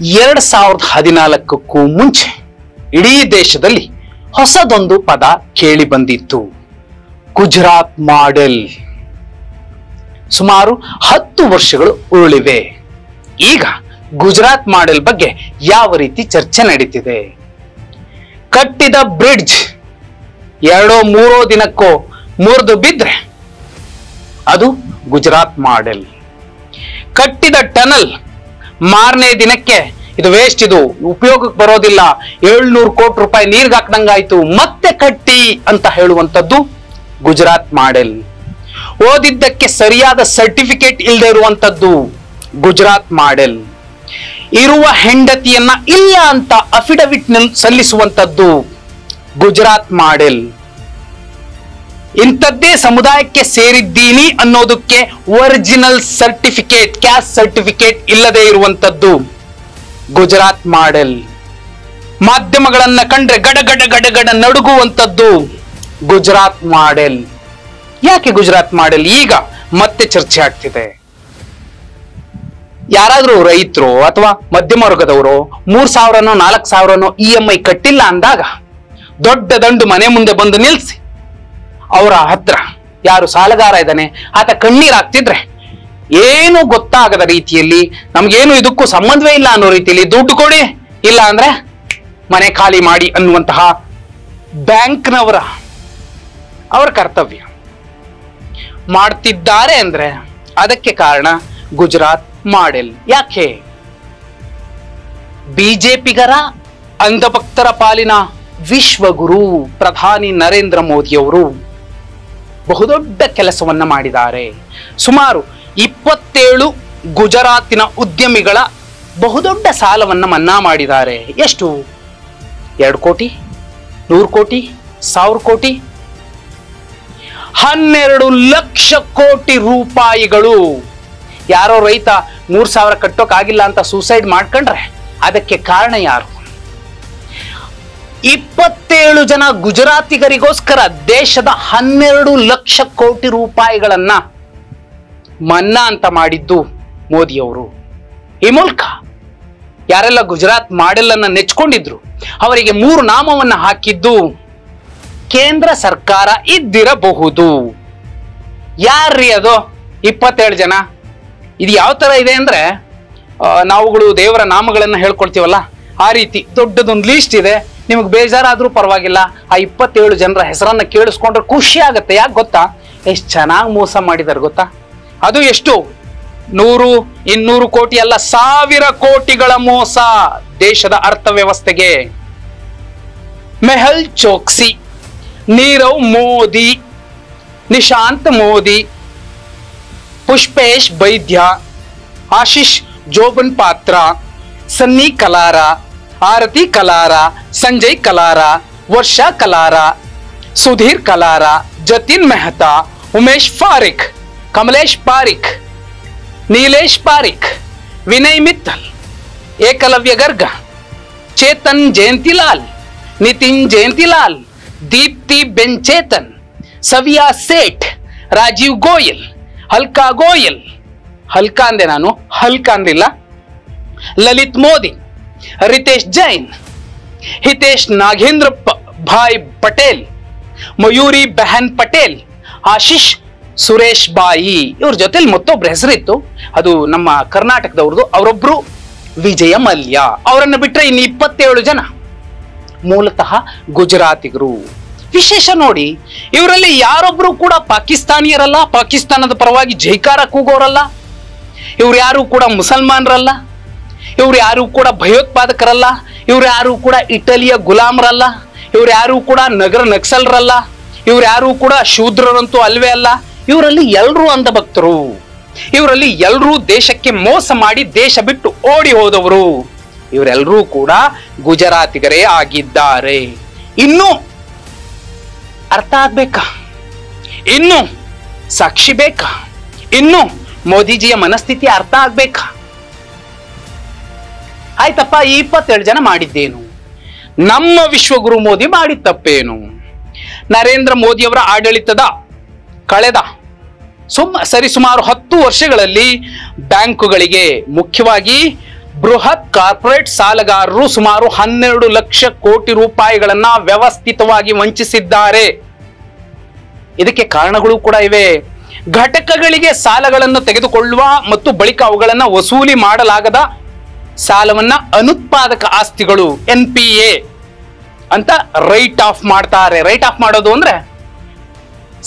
2014ಕ್ಕೂ ಮುಂಚೆ ಇಡೀ ದೇಶದಲ್ಲಿ ಹೊಸದೊಂದು ಪದ ಕೇಳಿ ಬಂದಿತ್ತು, ಗುಜರಾತ್ ಮಾಡೆಲ್. ಸುಮಾರು 10 ವರ್ಷಗಳು ಉರುಳಿವೆ. ಈಗ ಗುಜರಾತ್ ಮಾಡೆಲ್ ಬಗ್ಗೆ ಯಾವ ರೀತಿ ಚರ್ಚೆ ನಡೀತಿದೆ? ಕಟ್ಟಿದ ಬ್ರಿಡ್ಜ್ 2-3 ದಿನಕ್ಕೋ ಮುರಿದು ಬಿದ್ರೆ ಅದು ಗುಜರಾತ್ ಮಾಡೆಲ್. ಕಟ್ಟಿದ ಟನಲ್ ಮಾರನೇ ದಿನಕ್ಕೆ ಇದು ವೇಸ್ಟ್, ಇದು ಉಪಯೋಗಕ್ಕೆ ಬರೋದಿಲ್ಲ, 700 ಕೋಟಿ ರೂಪಾಯಿ ನೀರ್ಗೆ ಹಾಕ್ದಂಗಾಯ್ತು, ಮತ್ತೆ ಕಟ್ಟಿ ಅಂತ ಹೇಳುವಂಥದ್ದು ಗುಜರಾತ್ ಮಾಡೆಲ್. ಓದಿದ್ದಕ್ಕೆ ಸರಿಯಾದ ಸರ್ಟಿಫಿಕೇಟ್ ಇಲ್ಲದೆ ಇರುವಂತದ್ದು ಗುಜರಾತ್ ಮಾಡೆಲ್. ಇರುವ ಹೆಂಡತಿಯನ್ನ ಇಲ್ಲ ಅಂತ ಅಫಿಡವಿಟ್ ಸಲ್ಲಿಸುವಂತದ್ದು ಗುಜರಾತ್ ಮಾಡೆಲ್. ಇಂಥದ್ದೇ ಸಮುದಾಯಕ್ಕೆ ಸೇರಿದ್ದೀನಿ ಅನ್ನೋದಕ್ಕೆ ಒರಿಜಿನಲ್ ಸರ್ಟಿಫಿಕೇಟ್, ಕ್ಯಾಸ್ಟ್ ಸರ್ಟಿಫಿಕೇಟ್ ಇಲ್ಲದೆ ಇರುವಂತದ್ದು ಗುಜರಾತ್ ಮಾಡೆಲ್. ಮಾಧ್ಯಮಗಳನ್ನ ಕಂಡ್ರೆ ಗಡಗಡ ಗಡಗಡ ನಡುಗುವಂತದ್ದು ಗುಜರಾತ್ ಮಾಡೆಲ್. ಯಾಕೆ ಗುಜರಾತ್ ಮಾಡೆಲ್ ಈಗ ಮತ್ತೆ ಚರ್ಚೆ ಆಗ್ತಿದೆ? ಯಾರಾದ್ರೂ ರೈತರು ಅಥವಾ ಮಧ್ಯಮ ವರ್ಗದವರು 3,000ನೋ 4,000ನೋ EMI ಕಟ್ಟಿಲ್ಲ ಅಂದಾಗ ದೊಡ್ಡ ದಂಡು ಮನೆ ಮುಂದೆ ಬಂದು ನಿಲ್ಸಿ ಅವರ ಹತ್ರ ಯಾರು ಸಾಲಗಾರ ಇದ್ದಾನೆ ಆತ ಕಣ್ಣೀರ್ ಹಾಕ್ತಿದ್ರೆ ಏನು ಗೊತ್ತಾಗದ ರೀತಿಯಲ್ಲಿ, ನಮ್ಗೇನು ಇದಕ್ಕೂ ಸಂಬಂಧವೇ ಇಲ್ಲ ಅನ್ನೋ ರೀತಿಯಲ್ಲಿ ದುಡ್ಡು ಕೊಡಿ, ಇಲ್ಲ ಅಂದ್ರೆ ಮನೆ ಖಾಲಿ ಮಾಡಿ ಅನ್ನುವಂತಹ ಬ್ಯಾಂಕ್ನವರ ಅವರ ಕರ್ತವ್ಯ ಮಾಡ್ತಿದ್ದಾರೆ ಅಂದ್ರೆ ಅದಕ್ಕೆ ಕಾರಣ ಗುಜರಾತ್ ಮಾಡೆಲ್. ಯಾಕೆ? ಬಿಜೆಪಿಗರ ಅಂಧಭಕ್ತರ ಪಾಲಿನ ವಿಶ್ವಗುರು ಪ್ರಧಾನಿ ನರೇಂದ್ರ ಮೋದಿಯವರು ಬಹುದೊಡ್ಡ ಕೆಲಸವನ್ನ ಮಾಡಿದ್ದಾರೆ. ಸುಮಾರು 27 ಗುಜರಾತಿನ ಉದ್ಯಮಿಗಳ ಬಹುದೊಡ್ಡ ಸಾಲವನ್ನ ಮನ್ನಾ ಮಾಡಿದ್ದಾರೆ. ಎಷ್ಟು? 2 ಕೋಟಿ, 100 ಕೋಟಿ, 1000 ಕೋಟಿ, 12 ಲಕ್ಷ ಕೋಟಿ ರೂಪಾಯಿಗಳು. ಯಾರೋ ರೈತ 3,000 ಕಟ್ಟೋಕ್ಕಾಗಿಲ್ಲ ಅಂತ ಸೂಸೈಡ್ ಮಾಡ್ಕೊಂಡ್ರೆ ಅದಕ್ಕೆ ಕಾರಣ ಯಾರು? 27 ಜನ ಗುಜರಾತಿಗರಿಗೋಸ್ಕರ ದೇಶದ 12 ಲಕ್ಷ ಕೋಟಿ ರೂಪಾಯಿಗಳನ್ನ ಮನ್ನಾ ಅಂತ ಮಾಡಿದ್ದು ಮೋದಿಯವರು. ಈ ಮೂಲಕ ಯಾರೆಲ್ಲ ಗುಜರಾತ್ ಮಾಡೆಲ್ ಅನ್ನ ನೆಚ್ಕೊಂಡಿದ್ರು ಅವರಿಗೆ 3 ನಾಮವನ್ನ ಹಾಕಿದ್ದು ಕೇಂದ್ರ ಸರ್ಕಾರ ಇದ್ದಿರಬಹುದು. ಯಾರ್ರೀ ಅದು? 27 ಜನ. ಇದು ಯಾವ ತರ ಇದೆ ಅಂದ್ರೆ, ನಾವುಗಳು ದೇವರ ನಾಮಗಳನ್ನ ಹೇಳ್ಕೊಳ್ತೀವಲ್ಲ ಆ ರೀತಿ ದೊಡ್ಡದೊಂದು ಲೀಸ್ಟ್ ಇದೆ. ನಿಮಗೆ ಬೇಜಾರಾದ್ರೂ ಪರವಾಗಿಲ್ಲ, ಆ 27 ಜನರ ಹೆಸರನ್ನ ಕೇಳಿಸ್ಕೊಂಡ್ರೆ ಖುಷಿ ಆಗತ್ತೆ. ಯಾಕೆ ಗೊತ್ತಾ? ಎಷ್ಟು ಚೆನ್ನಾಗಿ ಮೋಸ ಮಾಡಿದಾರೆ ಗೊತ್ತಾ? ಅದು ಎಷ್ಟು? 100, 200 ಕೋಟಿ ಅಲ್ಲ, 1000 ಕೋಟಿಗಳ ಮೋಸ ದೇಶದ ಅರ್ಥವ್ಯವಸ್ಥೆಗೆ. ಮೆಹುಲ್ ಚೋಕ್ಸಿ, ನೀರವ್ ಮೋದಿ, ನಿಶಾಂತ್ ಮೋದಿ, ಪುಷ್ಪೇಶ್ ಬೈದ್ಯ, ಆಶಿಷ್ ಜೋಬನ್ ಪಾತ್ರ, ಸನ್ನಿ ಕಲಾರ, ಆರತಿ ಕಲಾರ, ಸಂಜಯ್ ಕಲಾರ, ವರ್ಷಾ ಕಲಾರ, ಸುಧೀರ್ ಕಲಾರ, ಜತಿನ್ ಮೆಹ್ತಾ, ಉಮೇಶ್ ಪಾರಿಕ್, ಕಮಲೇಶ್ ಪಾರಿಕ್, ನೀಲೇಶ್ ಪಾರಿಕ್, ವಿನಯ್ ಮಿತ್ತಲ್, ಏಕಲವ್ಯ ಗರ್ಗ, ಚೇತನ್ ಜಯಂತಿಲಾಲ್, ನಿತಿನ್ ಜಯಂತಿಲಾಲ್, ದೀಪ್ತಿ ಬೆನ್ ಚೇತನ್, ಸವಿಯಾ ಸೇಠ್, ರಾಜೀವ್ ಗೋಯಲ್, ಹಲ್ಕಾ ಗೋಯಲ್, ಹಲ್ಕಾ ಅಂದೆ ನಾನು, ಹಲ್ಕಾ ಅಂದಿಲ್ಲ, ಲಲಿತ್ ಮೋದಿ, ರಿತೇಶ್ ಜೈನ್, ಹಿತೇಶ್ ನಾಗೇಂದ್ರ ಭಾಯ್ ಪಟೇಲ್, ಮಯೂರಿ ಬೆಹನ್ ಪಟೇಲ್, ಆಶಿಷ್ ಸುರೇಶ್ ಬಾಯಿ. ಇವ್ರ ಜೊತೆಲಿ ಮತ್ತೊಬ್ರು ಹೆಸರಿತ್ತು, ಅದು ನಮ್ಮ ಕರ್ನಾಟಕದವ್ರದ್ದು, ಅವರೊಬ್ರು ವಿಜಯ ಮಲ್ಯ. ಅವರನ್ನ ಬಿಟ್ರೆ ಇನ್ನು 27 ಜನ ಮೂಲತಃ ಗುಜರಾತಿಗರು. ವಿಶೇಷ ನೋಡಿ, ಇವರಲ್ಲಿ ಯಾರೊಬ್ರು ಕೂಡ ಪಾಕಿಸ್ತಾನಿಯರಲ್ಲ, ಪಾಕಿಸ್ತಾನದ ಪರವಾಗಿ ಜೈಕಾರ ಕೂಗೋರಲ್ಲ, ಇವ್ರು ಯಾರು ಕೂಡ ಮುಸಲ್ಮಾನರಲ್ಲ, ಇವ್ರು ಯಾರು ಕೂಡ ಭಯೋತ್ಪಾದಕರಲ್ಲ, ಇವ್ರು ಯಾರು ಕೂಡ ಇಟಲಿಯ ಗುಲಾಮರಲ್ಲ, ಇವ್ರು ಯಾರು ಕೂಡ ನಗರ ನಕ್ಸಲರಲ್ಲ, ಇವ್ರು ಯಾರು ಕೂಡ ಶೂದ್ರರಂತೂ ಅಲ್ವೇ ಅಲ್ಲ. ಇವರಲ್ಲಿ ಎಲ್ಲರೂ ಅಂಧಭಕ್ತರು, ಇವರಲ್ಲಿ ಎಲ್ಲರೂ ದೇಶಕ್ಕೆ ಮೋಸ ಮಾಡಿ ದೇಶ ಬಿಟ್ಟು ಓಡಿ ಹೋದವರು, ಇವರೆಲ್ಲರೂ ಕೂಡ ಗುಜರಾತಿಗರೇ ಆಗಿದ್ದಾರೆ. ಇನ್ನು ಅರ್ಥ ಆಗ್ಬೇಕಾ? ಇನ್ನು ಸಾಕ್ಷಿ ಬೇಕಾ? ಇನ್ನು ಮೋದಿಜಿಯ ಮನಸ್ಥಿತಿ ಅರ್ಥ ಆಗ್ಬೇಕಾ? ಆಯ್ತಪ್ಪ, ಈ 27 ಜನ ಮಾಡಿದ್ದೇನು? ನಮ್ಮ ವಿಶ್ವಗುರು ಮೋದಿ ಮಾಡಿದ ತಪ್ಪೇನು? ನರೇಂದ್ರ ಮೋದಿಯವರ ಆಡಳಿತದ ಕಳೆದ ಸರಿಸುಮಾರು 10 ವರ್ಷಗಳಲ್ಲಿ ಬ್ಯಾಂಕುಗಳಿಗೆ, ಮುಖ್ಯವಾಗಿ ಬೃಹತ್ ಕಾರ್ಪೊರೇಟ್ ಸಾಲಗಾರರು ಸುಮಾರು 12 ಲಕ್ಷ ಕೋಟಿ ರೂಪಾಯಿಗಳನ್ನ ವ್ಯವಸ್ಥಿತವಾಗಿ ವಂಚಿಸಿದ್ದಾರೆ. ಇದಕ್ಕೆ ಕಾರಣಗಳು ಕೂಡ ಇವೆ. ಘಟಕಗಳಿಗೆ ಸಾಲಗಳನ್ನು ತೆಗೆದುಕೊಳ್ಳುವ ಮತ್ತು ಬಳಿಕ ಅವುಗಳನ್ನ ವಸೂಲಿ ಮಾಡಲಾಗದ ಸಾಲವನ್ನ ಅನುತ್ಪಾದಕ ಆಸ್ತಿಗಳು NPA ಅಂತ ರೈಟ್ ಆಫ್ ಮಾಡ್ತಾರೆ. ರೈಟ್ ಆಫ್ ಮಾಡೋದು ಅಂದ್ರೆ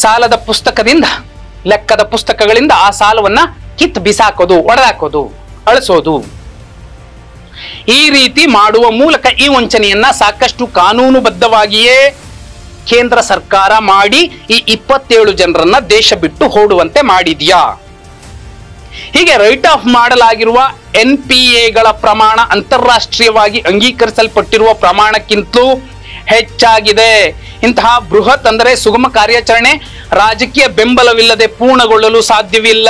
ಸಾಲದ ಪುಸ್ತಕದಿಂದ, ಲೆಕ್ಕದ ಪುಸ್ತಕಗಳಿಂದ ಆ ಸಾಲವನ್ನ ಕಿತ್ತು ಬಿಸಾಕೋದು, ಒಡೆದಾಕೋದು, ಅಳಿಸೋದು. ಈ ರೀತಿ ಮಾಡುವ ಮೂಲಕ ಈ ವಂಚನೆಯನ್ನ ಸಾಕಷ್ಟು ಕಾನೂನುಬದ್ಧವಾಗಿಯೇ ಕೇಂದ್ರ ಸರ್ಕಾರ ಮಾಡಿ ಈ 27 ಜನರನ್ನ ದೇಶ ಬಿಟ್ಟು ಓಡುವಂತೆ ಮಾಡಿದ್ಯಾ. ಹೀಗೆ ರೈಟ್ ಆಫ್ ಮಾಡಲಾಗಿರುವ NPAಗಳ ಪ್ರಮಾಣ ಅಂತಾರಾಷ್ಟ್ರೀಯವಾಗಿ ಅಂಗೀಕರಿಸಲ್ಪಟ್ಟಿರುವ ಪ್ರಮಾಣಕ್ಕಿಂತಲೂ ಹೆಚ್ಚಾಗಿದೆ. ಇಂತಹ ಬೃಹತ್ ಅಂದರೆ ಸುಗಮ ಕಾರ್ಯಾಚರಣೆ ರಾಜಕೀಯ ಬೆಂಬಲವಿಲ್ಲದೆ ಪೂರ್ಣಗೊಳ್ಳಲು ಸಾಧ್ಯವಿಲ್ಲ.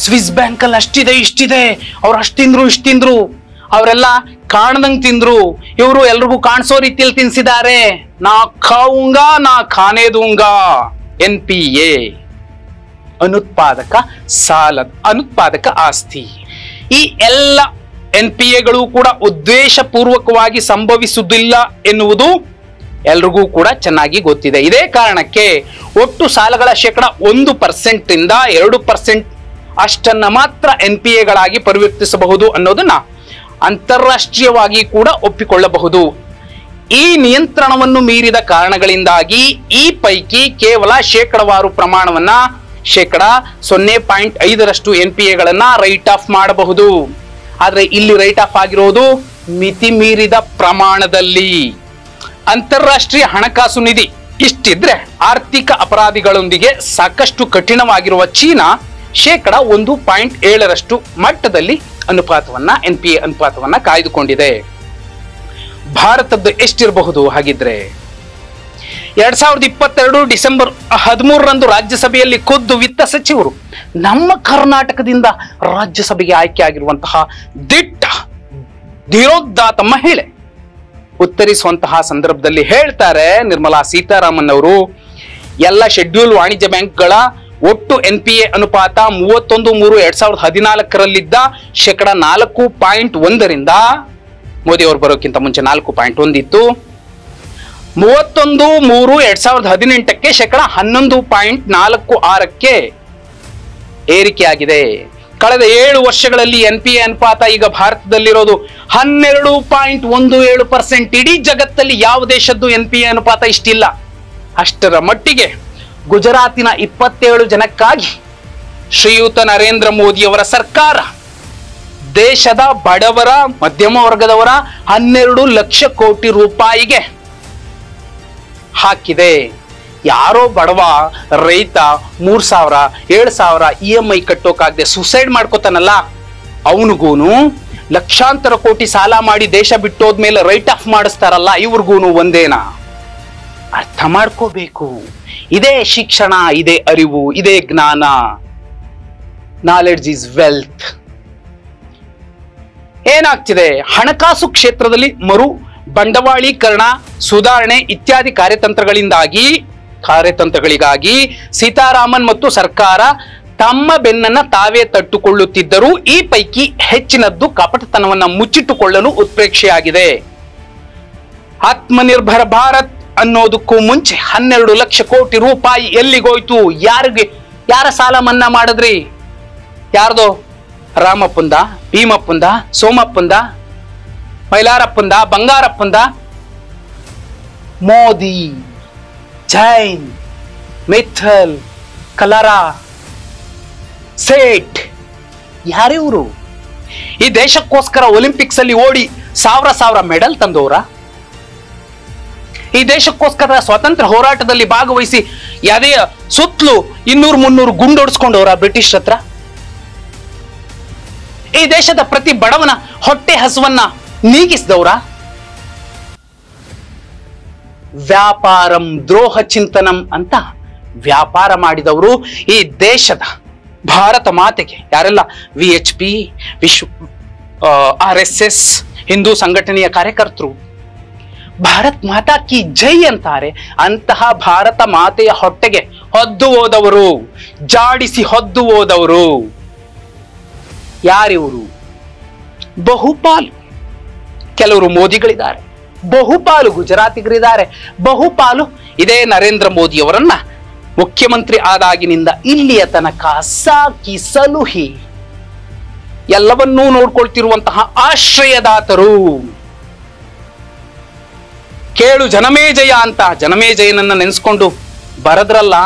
ಸ್ವಿಸ್ ಬ್ಯಾಂಕ್ ಅಲ್ಲಿ ಅಷ್ಟಿದೆ ಇಷ್ಟಿದೆ, ಅವ್ರು ಅಷ್ಟಿಂದ್ರು ಇಷ್ಟಿಂದ್ರು, ಅವರೆಲ್ಲ ಕಾಣದಂಗ್ ತಿಂದ್ರು, ಇವರು ಎಲ್ರಿಗೂ ಕಾಣಿಸೋ ರೀತಿಯಲ್ಲಿ ತಿನ್ಸಿದ್ದಾರೆ. ನಾ ಖಾऊंगा ನಾ ಖಾನೆ दूंगा. NPA ಅನುತ್ಪಾದಕ ಸಾಲ, ಅನುತ್ಪಾದಕ ಆಸ್ತಿ. ಈ ಎಲ್ಲ NPAಗಳು ಕೂಡ ಉದ್ದೇಶಪೂರ್ವಕವಾಗಿ ಸಂಭವಿಸುವುದಿಲ್ಲ ಎನ್ನುವುದು ಎಲ್ರಿಗೂ ಕೂಡ ಚೆನ್ನಾಗಿ ಗೊತ್ತಿದೆ. ಇದೇ ಕಾರಣಕ್ಕೆ ಒಟ್ಟು ಸಾಲಗಳ ಶೇಕಡ 1% ಇಂದ 2% ಅಷ್ಟನ್ನ ಮಾತ್ರ NPAಗಳಾಗಿ ಪರಿವರ್ತಿಸಬಹುದು ಅನ್ನೋದನ್ನ ಅಂತಾರಾಷ್ಟ್ರೀಯವಾಗಿ ಕೂಡ ಒಪ್ಪಿಕೊಳ್ಳಬಹುದು. ಈ ನಿಯಂತ್ರಣವನ್ನು ಮೀರಿದ ಕಾರಣಗಳಿಂದಾಗಿ ಈ ಪೈಕಿ ಕೇವಲ ಶೇಕಡವಾರು ಪ್ರಮಾಣವನ್ನ ಶೇಕಡ 0.5ರಷ್ಟು NPAಗಳನ್ನ ರೈಟ್ ಆಫ್ ಮಾಡಬಹುದು. ಆದ್ರೆ ಇಲ್ಲಿ ರೈಟ್ ಆಫ್ ಆಗಿರೋದು ಮಿತಿ ಮೀರಿದ ಪ್ರಮಾಣದಲ್ಲಿ. ಅಂತಾರಾಷ್ಟ್ರೀಯ ಹಣಕಾಸು ನಿಧಿ ಇಷ್ಟಿದ್ರೆ ಆರ್ಥಿಕ ಅಪರಾಧಿಗಳೊಂದಿಗೆ ಸಾಕಷ್ಟು ಕಠಿಣವಾಗಿರುವ ಚೀನಾ ಶೇಕಡ 1.7ರಷ್ಟು ಮಟ್ಟದಲ್ಲಿ ಅನುಪಾತವನ್ನ NPA ಅನುಪಾತವನ್ನ ಕಾಯ್ದುಕೊಂಡಿದೆ. ಭಾರತದ್ದು ಎಷ್ಟಿರಬಹುದು ಹಾಗಿದ್ರೆ? 2022 ಡಿಸೆಂಬರ್ 13ರಂದು ರಾಜ್ಯಸಭೆಯಲ್ಲಿ ಖುದ್ದು ವಿತ್ತ ಸಚಿವರು ನಮ್ಮ ಕರ್ನಾಟಕದಿಂದ ರಾಜ್ಯಸಭೆಗೆ ಆಯ್ಕೆ ಆಗಿರುವಂತಹ ದಿಟ್ಟ ಧೀರೋದಾತ್ತ ಮಹಿಳೆ ಉತ್ತರಿಸುವಂತಹ ಸಂದರ್ಭದಲ್ಲಿ ಹೇಳ್ತಾರೆ ನಿರ್ಮಲಾ ಸೀತಾರಾಮನ್ ಅವರು, ಎಲ್ಲ ಶೆಡ್ಯೂಲ್ ವಾಣಿಜ್ಯ ಬ್ಯಾಂಕ್ಗಳ ಒಟ್ಟು NPA ಅನುಪಾತ 31/3/2014ರಲ್ಲಿದ್ದ ಶೇಕಡ 4.1ರಿಂದ ಮೋದಿ ಅವರು ಬರೋಕ್ಕಿಂತ ಮುಂಚೆ 4.1 ಇತ್ತು. 31/3/2018ಕ್ಕೆ ಶೇಕಡ 11.46ಕ್ಕೆ ಏರಿಕೆಯಾಗಿದೆ. ಕಳೆದ 7 ವರ್ಷಗಳಲ್ಲಿ NPA ಅನುಪಾತ ಈಗ ಭಾರತದಲ್ಲಿರೋದು 12.17%. ಇಡೀ ಜಗತ್ತಲ್ಲಿ ಯಾವ ದೇಶದ್ದು NPA ಅನುಪಾತ ಇಷ್ಟಿಲ್ಲ. ಅಷ್ಟರ ಮಟ್ಟಿಗೆ ಗುಜರಾತಿನ 27 ಜನಕ್ಕಾಗಿ ಶ್ರೀಯುತ ನರೇಂದ್ರ ಮೋದಿಯವರ ಸರ್ಕಾರ ದೇಶದ ಬಡವರ, ಮಧ್ಯಮ ವರ್ಗದವರ 12 ಲಕ್ಷ ಕೋಟಿ ರೂಪಾಯಿಗೆ ಹಾಕಿದೆ. ಯಾರೋ ಬಡವ ರೈತ 3,000 7,000 EMI ಕಟ್ಟೋಕಾಗದೆ ಸುಸೈಡ್ ಮಾಡ್ಕೋತಾನಲ್ಲ, ಅವನಿಗೂನು ಲಕ್ಷಾಂತರ ಕೋಟಿ ಸಾಲ ಮಾಡಿ ದೇಶ ಬಿಟ್ಟೋದ್ಮೇಲೆ ರೈಟ್ ಆಫ್ ಮಾಡಿಸ್ತಾರಲ್ಲ, ಇವ್ರಿಗೂನು ಒಂದೇನಾ? ಅರ್ಥ ಮಾಡ್ಕೋಬೇಕು. ಇದೇ ಶಿಕ್ಷಣ, ಇದೇ ಅರಿವು, ಇದೇ ಜ್ಞಾನ. Knowledge is wealth. ಏನಾಗ್ತಿದೆ? ಹಣಕಾಸು ಕ್ಷೇತ್ರದಲ್ಲಿ ಮರು ಬಂಡವಾಳೀಕರಣ, ಸುಧಾರಣೆ ಇತ್ಯಾದಿ ಕಾರ್ಯತಂತ್ರಗಳಿಗಾಗಿ ಸೀತಾರಾಮನ್ ಮತ್ತು ಸರ್ಕಾರ ತಮ್ಮ ಬೆನ್ನನ್ನ ತಾವೇ ತಟ್ಟುಕೊಳ್ಳುತ್ತಿದ್ದರೂ ಈ ಪೈಕಿ ಹೆಚ್ಚಿನದ್ದು ಕಪಟತನವನ್ನ ಮುಚ್ಚಿಟ್ಟುಕೊಳ್ಳಲು ಉತ್ಪ್ರೇಕ್ಷೆಯಾಗಿದೆ. ಆತ್ಮನಿರ್ಭರ ಭಾರತ್ ಅನ್ನೋದಕ್ಕೂ ಮುಂಚೆ 12 ಲಕ್ಷ ಕೋಟಿ ರೂಪಾಯಿ ಎಲ್ಲಿಗೋಯ್ತು? ಯಾರ ಸಾಲ ಮನ್ನಾ ಮಾಡಿದ್ರಿ? ಯಾರ್ದೋ? ರಾಮಪ್ಪಂದ, ಭೀಮಪ್ಪಂದ, ಸೋಮಪ್ಪಂದ, ಮೈಲಾರಪ್ಪಂದ, ಬಂಗಾರಪ್ಪಂದ? ಮೋದಿ, ಜೈನ್, ಮಿಥಲ್, ಕಲರಾ, ಸೇಠ್ ಯಾರಿವರು? ಈ ದೇಶಕ್ಕೋಸ್ಕರ ಒಲಿಂಪಿಕ್ಸ್ ಅಲ್ಲಿ ಓಡಿ ಸಾವಿರ ಮೆಡಲ್ ತಂದವರ? ಈ ದೇಶಕ್ಕೋಸ್ಕರ ಸ್ವಾತಂತ್ರ್ಯ ಹೋರಾಟದಲ್ಲಿ ಭಾಗವಹಿಸಿ ಎದೆಯ ಸುತ್ತಲೂ 200-300 ಗುಂಡೊಡಿಸ್ಕೊಂಡವರ ಬ್ರಿಟಿಷ್ ಹತ್ರ? ಈ ದೇಶದ ಪ್ರತಿ ಬಡವನ ಹೊಟ್ಟೆ ಹಸುವನ್ನ ನೀಗಿಸಿದವರ? ವ್ಯಾಪಾರಂ ದ್ರೋಹ ಚಿಂತನಂ ಅಂತ ವ್ಯಾಪಾರ ಮಾಡಿದವರು ಈ ದೇಶದ ಭಾರತ ಮಾತೆಗೆ. ಯಾರೆಲ್ಲ VHP, RSS ಹಿಂದೂ ಸಂಘಟನೆಯ ಕಾರ್ಯಕರ್ತರು ಭಾರತ್ ಮಾತಾ ಕಿ ಜೈ ಅಂತಾರೆ. ಅಂತಹ ಭಾರತ ಮಾತೆಯ ಹೊಟ್ಟೆಗೆ ಹೊದ್ದು ಹೋದವರು, ಜಾಡಿಸಿ ಹೊದ್ದು ಹೋದವರು ಯಾರಿವರು? ಬಹುಪಾಲು ಕೆಲವರು ಮೋದಿಗಳಿದ್ದಾರೆ, ಬಹುಪಾಲು ಗುಜರಾತಿಗರಿದ್ದಾರೆ, ಬಹುಪಾಲು ಇದೇ ನರೇಂದ್ರ ಮೋದಿಯವರನ್ನ ಮುಖ್ಯಮಂತ್ರಿ ಆದಾಗಿನಿಂದ ಇಲ್ಲಿಯ ತನಕ ಸಾಕಿ ಸಲುಹಿ ಎಲ್ಲವನ್ನೂ ನೋಡ್ಕೊಳ್ತಿರುವಂತಹ ಆಶ್ರಯದಾತರು. ಕೇಳು ಜನಮೇಜಯ ಅಂತ ಜನಮೇಜಯನನ್ನ ನೆನೆಸ್ಕೊಂಡು ಬರದ್ರಲ್ಲ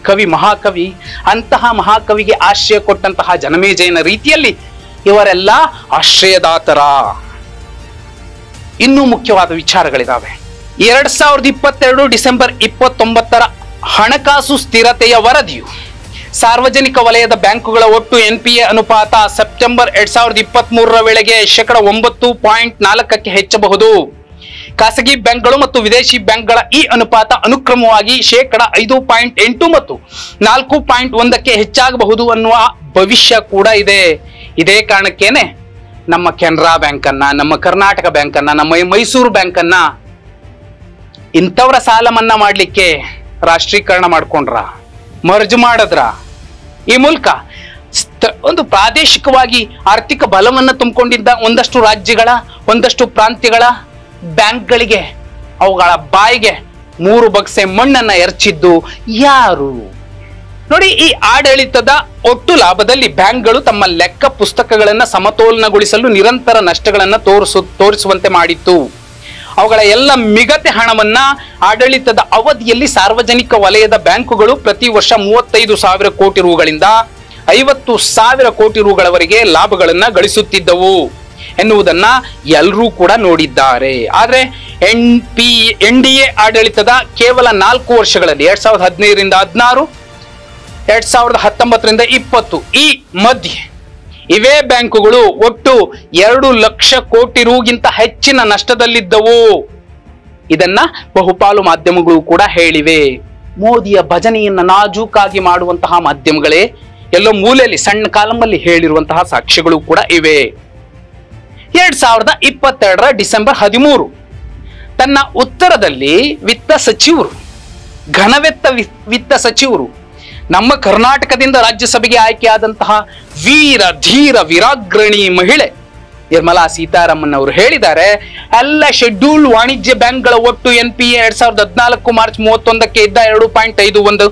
ಕವಿ, ಮಹಾಕವಿ. ಅಂತಹ ಮಹಾಕವಿಗೆ ಆಶ್ರಯ ಕೊಟ್ಟಂತಹ ಜನಮೇಜಯನ ರೀತಿಯಲ್ಲಿ ಇವರೆಲ್ಲ ಆಶ್ರಯದಾತರ. ಇನ್ನೂ ಮುಖ್ಯವಾದ ವಿಚಾರಗಳಿದಾವೆ. 2022 ಡಿಸೆಂಬರ್ 29 ಹಣಕಾಸು ಸ್ಥಿರತೆಯ ವರದಿಯು ಸಾರ್ವಜನಿಕ ವಲಯದ ಬ್ಯಾಂಕುಗಳ ಒಟ್ಟು NPA ಅನುಪಾತ ಸೆಪ್ಟೆಂಬರ್ 2023 ವೇಳೆಗೆ 9.4ಕ್ಕೆ ಹೆಚ್ಚಬಹುದು. ಖಾಸಗಿ ಬ್ಯಾಂಕ್ಗಳು ಮತ್ತು ವಿದೇಶಿ ಬ್ಯಾಂಕ್ಗಳ ಈ ಅನುಪಾತ ಅನುಕ್ರಮವಾಗಿ 5.8 ಮತ್ತು 4.1ಕ್ಕೆ ಹೆಚ್ಚಾಗಬಹುದು ಅನ್ನುವ ಭವಿಷ್ಯ ಕೂಡ ಇದೆ. ಇದೇ ಕಾರಣಕ್ಕೇನೆ ನಮ್ಮ ಕೆನರಾ ಬ್ಯಾಂಕ್ ಅನ್ನ, ನಮ್ಮ ಕರ್ನಾಟಕ ಬ್ಯಾಂಕ್ ಅನ್ನ, ನಮ್ಮ ಮೈಸೂರು ಬ್ಯಾಂಕ್ ಅನ್ನ ಇಂಥವರ ಸಾಲ ಮನ್ನಾ ಮಾಡ್ಲಿಕ್ಕೆ ರಾಷ್ಟ್ರೀಕರಣ ಮಾಡ್ಕೊಂಡ್ರ, ಮರ್ಜ್ ಮಾಡದ್ರ. ಈ ಮೂಲಕ ಒಂದು ಪ್ರಾದೇಶಿಕವಾಗಿ ಆರ್ಥಿಕ ಬಲವನ್ನು ತುಂಬಿಕೊಂಡಿದ್ದ ಒಂದಷ್ಟು ರಾಜ್ಯಗಳ, ಒಂದಷ್ಟು ಪ್ರಾಂತ್ಯಗಳ ಬ್ಯಾಂಕ್ಗಳಿಗೆ ಅವುಗಳ ಬಾಯಿಗೆ 3 ಬಕ್ಸೆ ಮಣ್ಣನ್ನ ಎರಚಿದ್ದು ಯಾರು? ನೋಡಿ, ಈ ಆಡಳಿತದ ಒಟ್ಟು ಲಾಭದಲ್ಲಿ ಬ್ಯಾಂಕ್ಗಳು ತಮ್ಮ ಲೆಕ್ಕ ಪುಸ್ತಕಗಳನ್ನ ಸಮತೋಲನಗೊಳಿಸಲು ನಿರಂತರ ನಷ್ಟಗಳನ್ನ ತೋರಿಸುವಂತೆ ಮಾಡಿತ್ತು. ಅವುಗಳ ಎಲ್ಲ ಮಿಗತೆ ಹಣವನ್ನ ಆಡಳಿತದ ಅವಧಿಯಲ್ಲಿ ಸಾರ್ವಜನಿಕ ವಲಯದ ಬ್ಯಾಂಕುಗಳು ಪ್ರತಿ ವರ್ಷ 35,000 ಕೋಟಿ ರೂಗಳಿಂದ 50,000 ಕೋಟಿ ರೂಗಳವರೆಗೆ ಲಾಭಗಳನ್ನ ಗಳಿಸುತ್ತಿದ್ದವು ಎನ್ನುವುದನ್ನ ಎಲ್ಲರೂ ಕೂಡ ನೋಡಿದ್ದಾರೆ. ಆದ್ರೆ NDA ಆಡಳಿತದ ಕೇವಲ 4 ವರ್ಷಗಳಲ್ಲಿ 2015ರಿಂದ 16, 2019ರಿಂದ 20 ಈ ಮಧ್ಯೆ ಇವೇ ಬ್ಯಾಂಕುಗಳು ಒಟ್ಟು 2 ಲಕ್ಷ ಕೋಟಿ ರೂಗಿಂತ ಹೆಚ್ಚಿನ ನಷ್ಟದಲ್ಲಿದ್ದವು. ಇದನ್ನ ಬಹುಪಾಲು ಮಾಧ್ಯಮಗಳು ಕೂಡ ಹೇಳಿವೆ. ಮೋದಿಯ ಭಜನೆಯನ್ನ ನಾಜೂಕಾಗಿ ಮಾಡುವಂತಹ ಮಾಧ್ಯಮಗಳೇ ಎಲ್ಲೋ ಮೂಲೆಯಲ್ಲಿ ಸಣ್ಣ ಕಾಲಮಲ್ಲಿ ಹೇಳಿರುವಂತಹ ಸಾಕ್ಷ್ಯಗಳು ಕೂಡ ಇವೆ. 2022 ಡಿಸೆಂಬರ್ 13 ತನ್ನ ಉತ್ತರದಲ್ಲಿ ವಿತ್ತ ಸಚಿವರು ನಮ್ಮ ಕರ್ನಾಟಕದಿಂದ ರಾಜ್ಯಸಭೆಗೆ ಆಯ್ಕೆಯಾದಂತಹ ವೀರ ಧೀರ ವಿರಾಗ್ರಣಿ ಮಹಿಳೆ ನಿರ್ಮಲಾ ಸೀತಾರಾಮನ್ ಅವರು ಹೇಳಿದ್ದಾರೆ, ಎಲ್ಲ ಶೆಡ್ಯೂಲ್ ವಾಣಿಜ್ಯ ಬ್ಯಾಂಕ್ಗಳ ಒಟ್ಟು NPA 2014 ಮಾರ್ಚ್ 31ಕ್ಕೆ ಇದ್ದ 2.51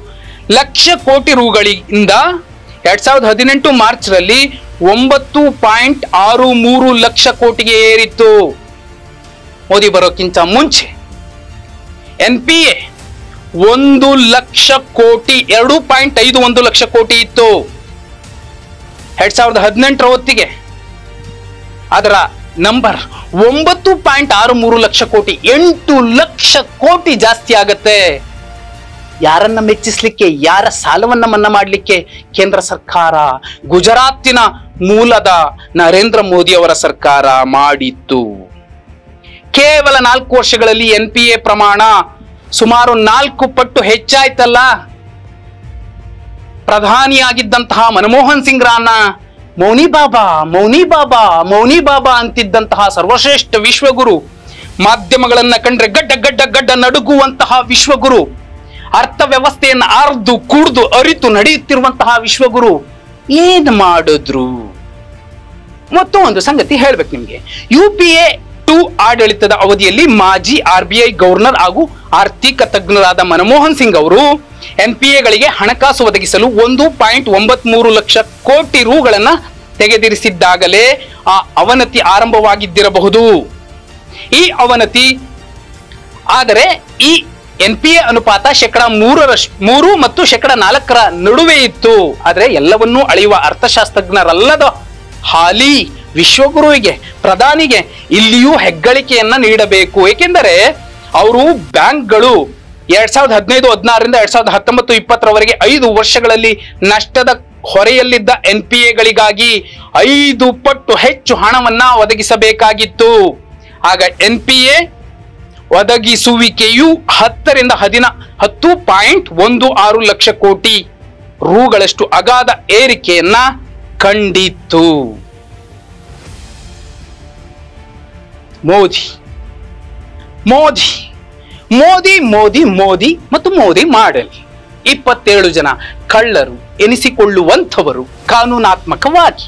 ಲಕ್ಷ ಕೋಟಿ ರೂಗಳಿಂದ 2018 ಮಾರ್ಚ್ ರಲ್ಲಿ 9.63 ಲಕ್ಷ ಕೋಟಿಗೆ ಏರಿತ್ತು. ಮೋದಿ ಬರೋಕ್ಕಿಂತ ಮುಂಚೆ NPA 1 ಲಕ್ಷ ಕೋಟಿ 2.51 ಲಕ್ಷ ಕೋಟಿ ಇತ್ತು. 2018 ಹೊತ್ತಿಗೆ ಅದರ ನಂಬರ್ 9.63 ಲಕ್ಷ ಕೋಟಿ, 8 ಲಕ್ಷ ಕೋಟಿ ಜಾಸ್ತಿ ಆಗತ್ತೆ. ಯಾರನ್ನ ಮೆಚ್ಚಿಸ್ಲಿಕ್ಕೆ, ಯಾರ ಸಾಲವನ್ನ ಮನ್ನಾ ಮಾಡಲಿಕ್ಕೆ? ಕೇಂದ್ರ ಸರ್ಕಾರ, ಗುಜರಾತಿನ ಮೂಲದ ನರೇಂದ್ರ ಮೋದಿ ಅವರ ಸರ್ಕಾರ ಮಾಡಿತ್ತು. ಕೇವಲ 4 ವರ್ಷಗಳಲ್ಲಿ NPA ಪ್ರಮಾಣ ಸುಮಾರು 4 ಪಟ್ಟು ಹೆಚ್ಚಾಯ್ತಲ್ಲ. ಪ್ರಧಾನಿಯಾಗಿದ್ದಂತಹ ಮನಮೋಹನ್ ಸಿಂಗ್ರನ್ನ ಮೌನಿ ಬಾಬಾ ಅಂತಿದ್ದಂತಹ ಸರ್ವಶ್ರೇಷ್ಠ ವಿಶ್ವಗುರು, ಮಾಧ್ಯಮಗಳನ್ನ ಕಂಡ್ರೆ ಗಡ್ಡ ನಡುಗುವಂತಹ ವಿಶ್ವಗುರು, ಅರ್ಥವ್ಯವಸ್ಥೆಯನ್ನು ಅರ್ದು ಕುಡ್ದು ಅರಿತು ನಡೆಯುತ್ತಿರುವಂತಹ ವಿಶ್ವಗುರು ಏನ್ ಮಾಡಿದ್ರು? ಮತ್ತು ಒಂದು ಸಂಗತಿ ಹೇಳ್ಬೇಕು ನಿಮ್ಗೆ, UPA 2 ಆಡಳಿತದ ಅವಧಿಯಲ್ಲಿ ಮಾಜಿ RBI ಗವರ್ನರ್ ಹಾಗೂ ಆರ್ಥಿಕ ತಜ್ಞರಾದ ಮನಮೋಹನ್ ಸಿಂಗ್ ಅವರು NPAಗಳಿಗೆ ಹಣಕಾಸು ಒದಗಿಸಲು 1.93 ಲಕ್ಷ ಕೋಟಿ ರೂಗಳನ್ನ ತೆಗೆದಿರಿಸಿದ್ದಾಗಲೇ ಆ ಅವನತಿ ಆರಂಭವಾಗಿದ್ದಿರಬಹುದು. ಈ ಅವನತಿ ಆದರೆ ಈ NPA ಅನುಪಾತ 3% ಮತ್ತು 4% ನಡುವೆ ಇತ್ತು. ಆದ್ರೆ ಎಲ್ಲವನ್ನೂ ಅಳೆಯುವ ಅರ್ಥಶಾಸ್ತ್ರಜ್ಞರಲ್ಲದ ಹಾಲಿ ವಿಶ್ವಗುರುವಿಗೆ, ಪ್ರಧಾನಿಗೆ ಇಲ್ಲಿಯೂ ಹೆಗ್ಗಳಿಕೆಯನ್ನ ನೀಡಬೇಕು. ಏಕೆಂದರೆ ಅವರು ಬ್ಯಾಂಕ್ಗಳು 2015-16ರಿಂದ 2019-20ರವರೆಗೆ 5 ವರ್ಷಗಳಲ್ಲಿ ನಷ್ಟದ ಹೊರೆಯಲ್ಲಿದ್ದ NPAಗಳಿಗಾಗಿ 5 ಪಟ್ಟು ಹೆಚ್ಚು ಹಣವನ್ನ ಒದಗಿಸಬೇಕಾಗಿತ್ತು. ಆಗ NPA ಒದಗಿಸುವಿಕೆಯು 10ರಿಂದ 10.16 ಲಕ್ಷ ಕೋಟಿ ರೂಗಳಷ್ಟು ಅಗಾಧ ಏರಿಕೆಯನ್ನ ಕಂಡಿತ್ತು. ಮೋದಿ ಮತ್ತು ಮೋದಿ ಮಾಡೆಲ್ 27 ಜನ ಕಳ್ಳರು ಎನಿಸಿಕೊಳ್ಳುವಂಥವರು ಕಾನೂನಾತ್ಮಕವಾಗಿ.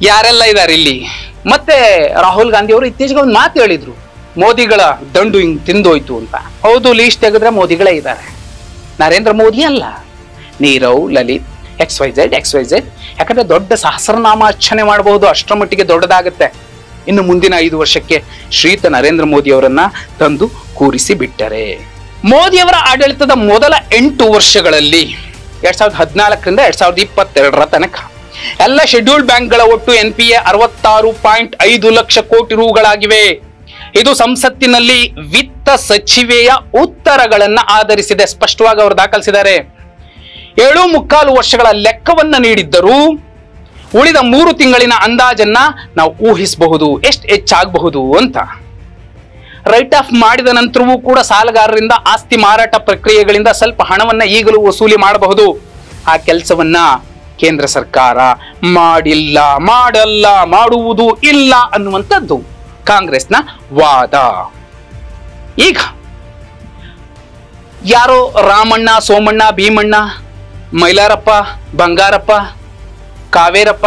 ಯಾರೆಲ್ಲ ಇದ್ದಾರೆ ಇಲ್ಲಿ. ಮತ್ತೆ ರಾಹುಲ್ ಗಾಂಧಿ ಅವರು ಇತ್ತೀಚೆಗೆ ಒಂದು ಮಾತು ಹೇಳಿದ್ರು, ಮೋದಿಗಳ ದಂಡು ಹಿಂಗ್ ತಿಂದೋಯ್ತು ಅಂತ. ಹೌದು, ಲೀಸ್ಟ್ ತೆಗೆದ್ರೆ ಮೋದಿಗಳೇ ಇದ್ದಾರೆ, ನರೇಂದ್ರ ಮೋದಿ ಅಲ್ಲ. ನೀರವ್, ಲಲಿತ್, XYZ. ಯಾಕಂದ್ರೆ ದೊಡ್ಡ ಸಹಸ್ರನಾಮ ಅರ್ಚನೆ ಮಾಡಬಹುದು, ಅಷ್ಟರ ಮಟ್ಟಿಗೆ ದೊಡ್ಡದಾಗತ್ತೆ. ಇನ್ನು ಮುಂದಿನ 5 ವರ್ಷಕ್ಕೆ ಶ್ರೀಯುತ ನರೇಂದ್ರ ಮೋದಿ ಅವರನ್ನ ತಂದು ಕೂರಿಸಿ ಬಿಟ್ಟರೆ. ಮೋದಿಯವರ ಆಡಳಿತದ ಮೊದಲ 8 ವರ್ಷಗಳಲ್ಲಿ 2014ರಿಂದ 2022ರ ತನಕ ಎಲ್ಲ ಶೆಡ್ಯೂಲ್ಡ್ ಬ್ಯಾಂಕ್ಗಳ ಒಟ್ಟು NPA 66.5 ಲಕ್ಷ ಕೋಟಿ ರೂಗಳಾಗಿವೆ. ಇದು ಸಂಸತ್ತಿನಲ್ಲಿ ವಿತ್ತ ಸಚಿವೆಯ ಉತ್ತರಗಳನ್ನ ಆಧರಿಸಿದೆ. ಸ್ಪಷ್ಟವಾಗಿ ಅವರು ದಾಖಲಿಸಿದ್ದಾರೆ. 7.25 ವರ್ಷಗಳ ಲೆಕ್ಕವನ್ನ ನೀಡಿದ್ದರೂ ಉಳಿದ 3 ತಿಂಗಳಿನ ಅಂದಾಜನ್ನ ನಾವು ಊಹಿಸಬಹುದು, ಎಷ್ಟು ಹೆಚ್ಚಾಗಬಹುದು ಅಂತ. ರೈಟ್ ಆಫ್ ಮಾಡಿದ ನಂತರವೂ ಕೂಡ ಸಾಲಗಾರರಿಂದ ಆಸ್ತಿ ಮಾರಾಟ ಪ್ರಕ್ರಿಯೆಗಳಿಂದ ಸ್ವಲ್ಪ ಹಣವನ್ನ ಈಗಲೂ ವಸೂಲಿ ಮಾಡಬಹುದು. ಆ ಕೆಲಸವನ್ನ ಕೇಂದ್ರ ಸರ್ಕಾರ ಮಾಡಿಲ್ಲ, ಮಾಡಲ್ಲ, ಮಾಡುವುದು ಇಲ್ಲ ಅನ್ನುವಂಥದ್ದು ಕಾಂಗ್ರೆಸ್ನ ವಾದ. ಈಗ ಯಾರೋ ರಾಮಣ್ಣ, ಸೋಮಣ್ಣ, ಭೀಮಣ್ಣ, ಮೈಲಾರಪ್ಪ, ಬಂಗಾರಪ್ಪ, ಕಾವೇರಪ್ಪ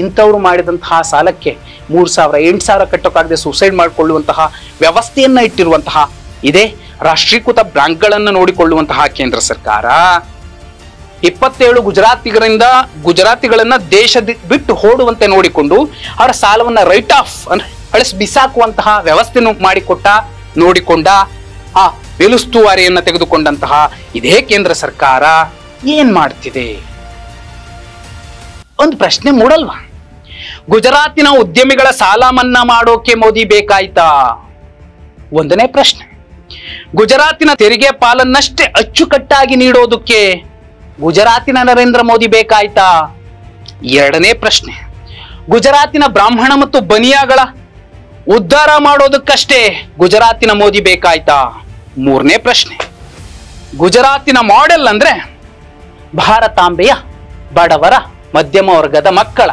ಇಂಥವ್ರು ಮಾಡಿದಂತಹ ಸಾಲಕ್ಕೆ 3,000, 8,000 ಕಟ್ಟೋಕ್ಕಾಗದೆ ಸೂಸೈಡ್ ಮಾಡಿಕೊಳ್ಳುವಂತಹ ವ್ಯವಸ್ಥೆಯನ್ನ ಇಟ್ಟಿರುವಂತಹ ಇದೇ ರಾಷ್ಟ್ರೀಕೃತ ಬ್ಯಾಂಕ್ಗಳನ್ನು ನೋಡಿಕೊಳ್ಳುವಂತಹ ಕೇಂದ್ರ ಸರ್ಕಾರ 27 ಗುಜರಾತಿಗಳನ್ನ ದೇಶ ಬಿಟ್ಟು ಓಡುವಂತೆ ನೋಡಿಕೊಂಡು ಅವರ ಸಾಲವನ್ನ ರೈಟ್ ಆಫ್ ಅಂದ್ರೆ ಅಳಿಸಿ ಬಿಸಾಕುವಂತಹ ವ್ಯವಸ್ಥೆಯನ್ನು ನೋಡಿಕೊಂಡ ಆ ಮೇಲುಸ್ತುವಾರಿಯನ್ನ ತೆಗೆದುಕೊಂಡಂತಹ ಇದೇ ಕೇಂದ್ರ ಸರ್ಕಾರ ಏನ್ ಮಾಡ್ತಿದೆ? ಒಂದು ಪ್ರಶ್ನೆ ಮೂಡಲ್ವಾ? ಗುಜರಾತಿನ ಉದ್ಯಮಿಗಳ ಸಾಲ ಮನ್ನಾ ಮಾಡೋಕೆ ಮೋದಿ ಬೇಕಾಯ್ತಾ? ಒಂದನೇ ಪ್ರಶ್ನೆ. ಗುಜರಾತಿನ ತೆರಿಗೆ ಪಾಲನ್ನಷ್ಟೇ ಅಚ್ಚುಕಟ್ಟಾಗಿ ನೀಡೋದಕ್ಕೆ ಗುಜರಾತಿನ ನರೇಂದ್ರ ಮೋದಿ ಬೇಕಾಯ್ತಾ? ಎರಡನೇ ಪ್ರಶ್ನೆ. ಗುಜರಾತಿನ ಬ್ರಾಹ್ಮಣ ಮತ್ತು ಬನಿಯಾಗಳ ಉದ್ಧಾರ ಮಾಡೋದಕ್ಕಷ್ಟೇ ಗುಜರಾತಿನ ಮೋದಿ ಬೇಕಾಯ್ತಾ? ಮೂರನೇ ಪ್ರಶ್ನೆ. ಗುಜರಾತಿನ ಮಾಡೆಲ್ ಅಂದ್ರೆ ಭಾರತಾಂಬೆಯ ಬಡವರ ಮಧ್ಯಮ ವರ್ಗದ ಮಕ್ಕಳ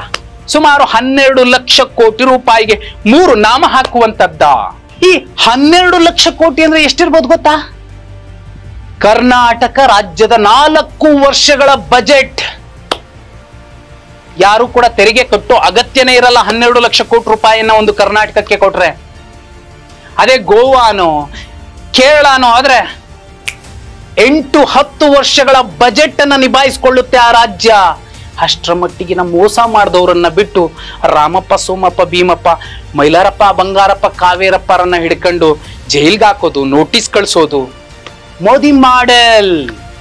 ಸುಮಾರು 12 ಲಕ್ಷ ಕೋಟಿ ರೂಪಾಯಿಗೆ 3 ನಾಮ ಹಾಕುವಂತದ್ದ. ಈ 12 ಲಕ್ಷ ಕೋಟಿ ಅಂದ್ರೆ ಎಷ್ಟಿರ್ಬೋದು ಗೊತ್ತಾ? ಕರ್ನಾಟಕ ರಾಜ್ಯದ 4 ವರ್ಷಗಳ ಬಜೆಟ್. ಯಾರು ಕೂಡ ತೆರಿಗೆ ಕಟ್ಟೋ ಅಗತ್ಯನೇ ಇರಲ್ಲ 12 ಲಕ್ಷ ಕೋಟಿ ರೂಪಾಯಿಯನ್ನ ಒಂದು ಕರ್ನಾಟಕಕ್ಕೆ ಕೊಟ್ರೆ. ಅದೇ ಗೋವಾನೋ ಕೇರಳನೋ ಆದ್ರೆ 8-10 ವರ್ಷಗಳ ಬಜೆಟ್ ಅನ್ನ ನಿಭಾಯಿಸಿಕೊಳ್ಳುತ್ತೆ ಆ ರಾಜ್ಯ. ಅಷ್ಟರ ಮಟ್ಟಿಗಿನ ಮೋಸ ಮಾಡಿದವರನ್ನ ಬಿಟ್ಟು ರಾಮಪ್ಪ, ಸೋಮಪ್ಪ, ಭೀಮಪ್ಪ, ಮೈಲಾರಪ್ಪ, ಬಂಗಾರಪ್ಪ, ಕಾವೇರಪ್ಪರನ್ನ ಹಿಡ್ಕೊಂಡು ಜೈಲ್ಗೆ ಹಾಕೋದು, ನೋಟಿಸ್ ಕಳಿಸೋದು ಮೋದಿ ಮಾಡೆಲ್.